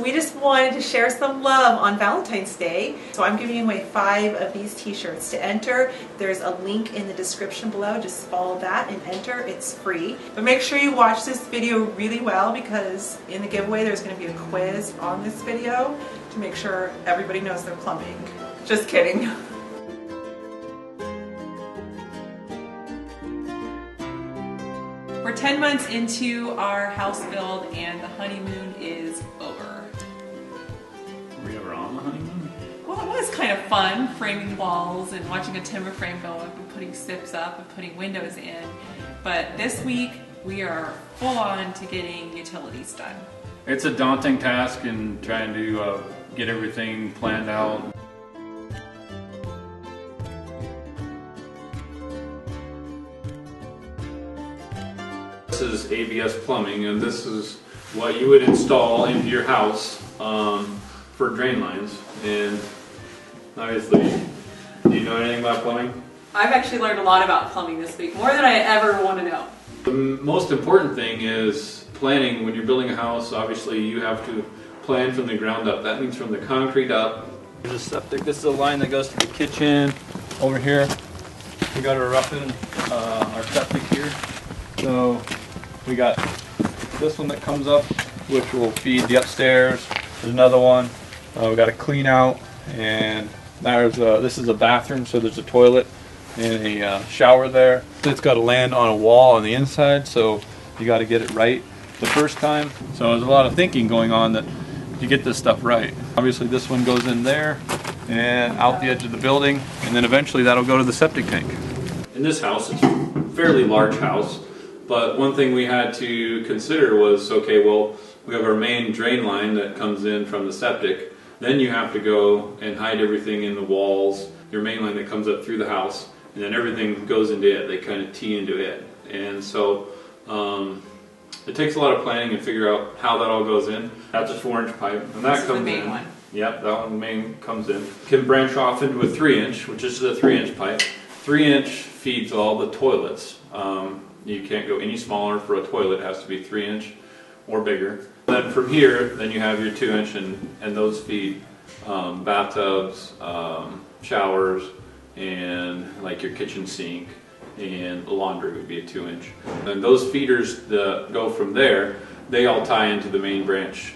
We just wanted to share some love on Valentine's Day, so I'm giving away 5 of these t-shirts. To enter, there's a link in the description below. Just follow that and enter. It's free. But make sure you watch this video really well, because in the giveaway there's going to be a quiz on this video to make sure everybody knows their plumbing. Just kidding. We're 10 months into our house build and the honeymoon is over. Were you ever on the honeymoon? Well, it was kind of fun, framing walls and watching a timber frame go up and putting steps up and putting windows in. But this week, we are full on to getting utilities done. It's a daunting task in trying to get everything planned out. This is ABS plumbing, and this is what you would install into your house for drain lines. And obviously, do you know anything about plumbing? I've actually learned a lot about plumbing this week, more than I ever want to know. The most important thing is planning. When you're building a house, obviously you have to plan from the ground up. That means from the concrete up. There's a septic. This is a line that goes to the kitchen. Over here, we got our roughen our septic here. So we got this one that comes up, which will feed the upstairs. There's another one. We got a clean out, and there's this is a bathroom, so there's a toilet and a shower there. It's got to land on a wall on the inside, so you got to get it right the first time. So there's a lot of thinking going on that you get this stuff right. Obviously this one goes in there and out the edge of the building, and then eventually that'll go to the septic tank. In this house, it's a fairly large house, but one thing we had to consider was, okay, well, we have our main drain line that comes in from the septic. Then you have to go and hide everything in the walls, your main line that comes up through the house, and then everything goes into it. They kind of tee into it. And so it takes a lot of planning to figure out how that all goes in. That's a 4-inch pipe, and that comes in. This is the main one. Yep, that one main comes in. Can branch off into a 3-inch, which is a 3-inch pipe. 3-inch feeds all the toilets. You can't go any smaller for a toilet. It has to be 3-inch or bigger. Then from here, then you have your 2-inch, and those feed bathtubs, showers, and like your kitchen sink, and laundry would be a 2-inch. And those feeders that go from there, they all tie into the main branch,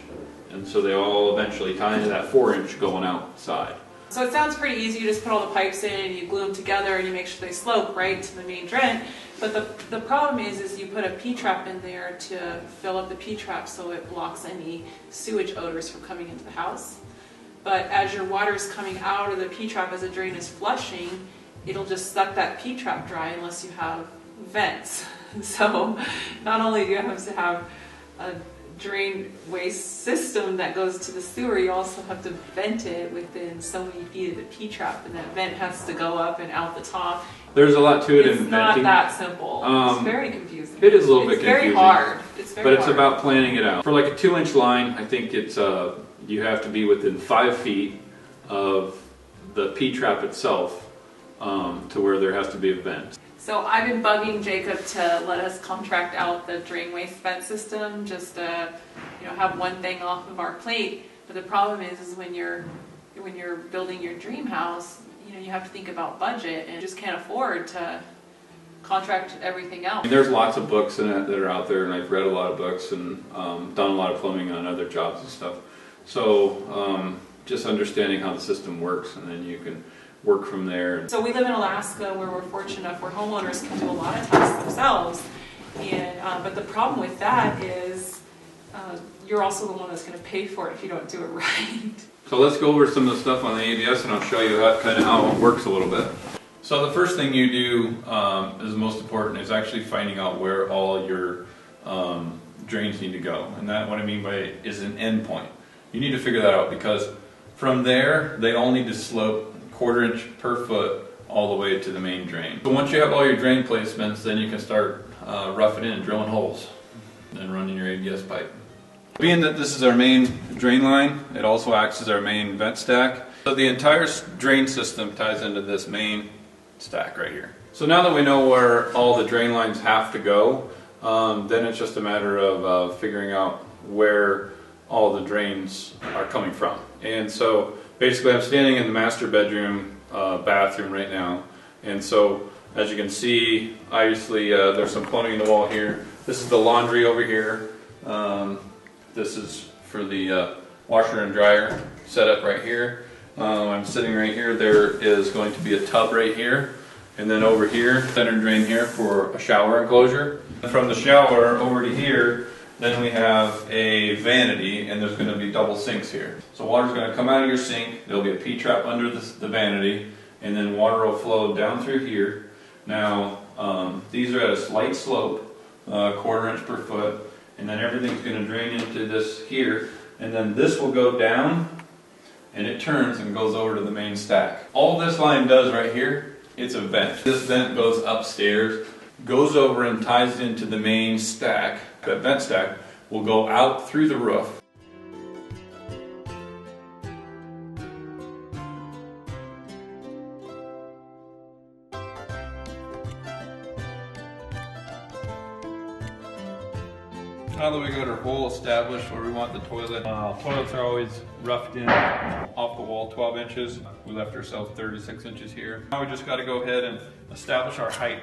and so they all eventually tie into that 4-inch going outside. So it sounds pretty easy. You just put all the pipes in and you glue them together and you make sure they slope right to the main drain. But the problem is you put a P-trap in there to fill up the P-trap so it blocks any sewage odors from coming into the house. But as your water is coming out of the P-trap, as the drain is flushing, it'll just suck that P-trap dry unless you have vents. So not only do you have to have a drain waste system that goes to the sewer, you also have to vent it within so many feet of the P-trap, and that vent has to go up and out the top. There's a lot to it in venting. It's not that simple. It's very confusing. It is a little bit confusing. It's very hard. But it's about planning it out. For like a 2-inch line, I think it's you have to be within 5 feet of the P-trap itself to where there has to be a vent. So I've been bugging Jacob to let us contract out the drain waste vent system, just to have one thing off of our plate. But the problem is when you're building your dream house, you have to think about budget and just can't afford to contract everything out. There's lots of books in it that are out there, and I've read a lot of books and done a lot of plumbing on other jobs and stuff. So just understanding how the system works, and then you can work from there. So we live in Alaska, where we're fortunate enough where homeowners can do a lot of tasks themselves, and but the problem with that is you're also the one that's going to pay for it if you don't do it right. So let's go over some of the stuff on the ABS, and I'll show you how it works a little bit. So the first thing you do is most important, is actually finding out where all your drains need to go. And that, what I mean by it, is an end point. You need to figure that out, because from there they all need to slope 1/4 inch per foot all the way to the main drain. So once you have all your drain placements, then you can start roughing in and drilling holes and running your ABS pipe. Being that this is our main drain line, it also acts as our main vent stack. So the entire drain system ties into this main stack right here. So now that we know where all the drain lines have to go, then it's just a matter of figuring out where all the drains are coming from. And so basically I'm standing in the master bedroom bathroom right now, and so as you can see, obviously there's some plumbing in the wall here. This is the laundry over here. This is for the washer and dryer setup right here. I'm sitting right here. There is going to be a tub right here, and then over here, center drain here for a shower enclosure. From the shower over to here, then we have a vanity, and there's going to be double sinks here. So water's going to come out of your sink. There'll be a P-trap under the vanity, and then water will flow down through here. Now, these are at a slight slope, 1/4 inch per foot, and then everything's going to drain into this here, and then this will go down, and it turns and goes over to the main stack. All this line does right here, it's a vent. This vent goes upstairs, goes over and ties into the main stack. That vent stack will go out through the roof. Now that we got our hole established where we want the toilet, toilets are always roughed in off the wall 12 inches. We left ourselves 36 inches here. Now we just got to go ahead and establish our height.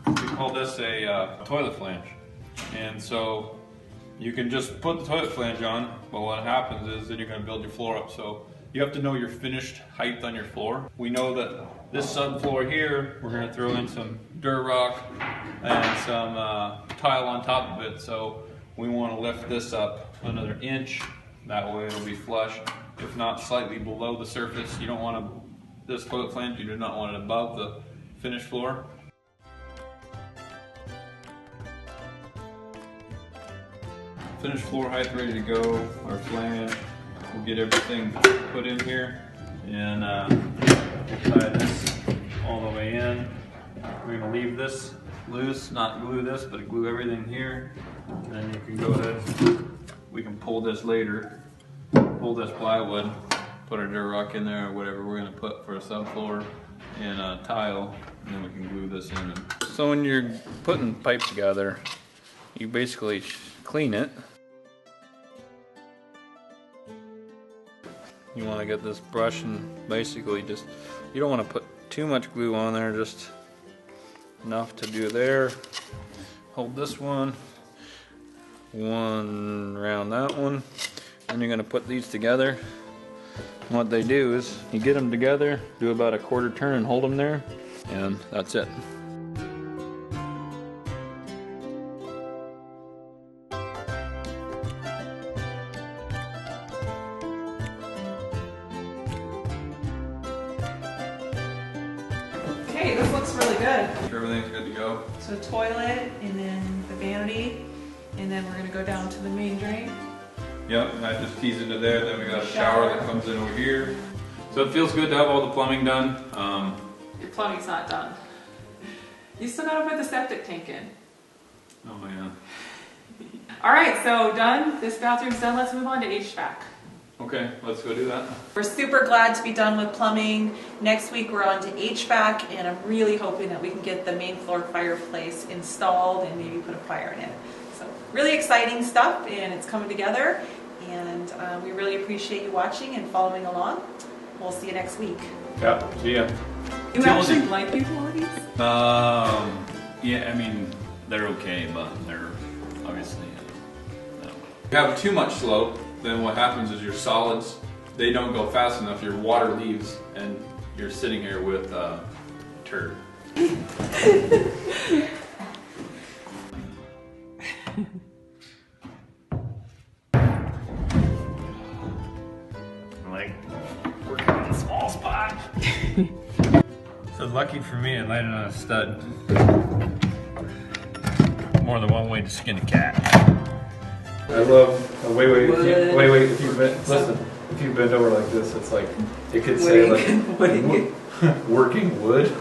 We call this a toilet flange. And so you can just put the toilet flange on, but what happens is then you're going to build your floor up. So you have to know your finished height on your floor. We know that this subfloor here, we're going to throw in some dirt rock and some tile on top of it. So we want to lift this up another inch. That way it'll be flush, if not slightly below the surface. You don't want this toilet flange, you do not want it above the finished floor. Finished floor height ready to go, our flange. We'll get everything put in here, and we'll tie this all the way in. We're going to leave this loose, not glue this, but glue everything here. And then you can go ahead, we can pull this later, pull this plywood, put our dirt rock in there or whatever we're going to put for a subfloor and a tile, and then we can glue this in. So when you're putting pipe together, you basically clean it. You want to get this brush and basically just, you don't want to put too much glue on there, just enough to do there. Hold this one around that one, and you're going to put these together. And what they do is you get them together, do about a 1/4 turn and hold them there, and that's it. Okay, this looks really good. Everything's good to go. So toilet, and then the vanity, and then we're gonna go down to the main drain. Yep, and that just feeds into there. Then we got a shower that comes in over here. So it feels good to have all the plumbing done. Your plumbing's not done. You still gotta put the septic tank in. Oh yeah. All right, so done. This bathroom's done. Let's move on to HVAC. Okay, let's go do that. We're super glad to be done with plumbing. Next week we're on to HVAC, and I'm really hoping that we can get the main floor fireplace installed and maybe put a fire in it. So really exciting stuff, and it's coming together, and we really appreciate you watching and following along. We'll see you next week. Yeah, see ya. You actually like these qualities? Yeah, I mean, they're okay, but they're obviously, no. If you have too much slope, then what happens is your solids, they don't go fast enough, your water leaves, and you're sitting here with turd. Like, working on a small spot. So lucky for me, it landed on a stud. More than one way to skin a cat. I love. Wait. If you bend over like this, it's like it could say like working wood.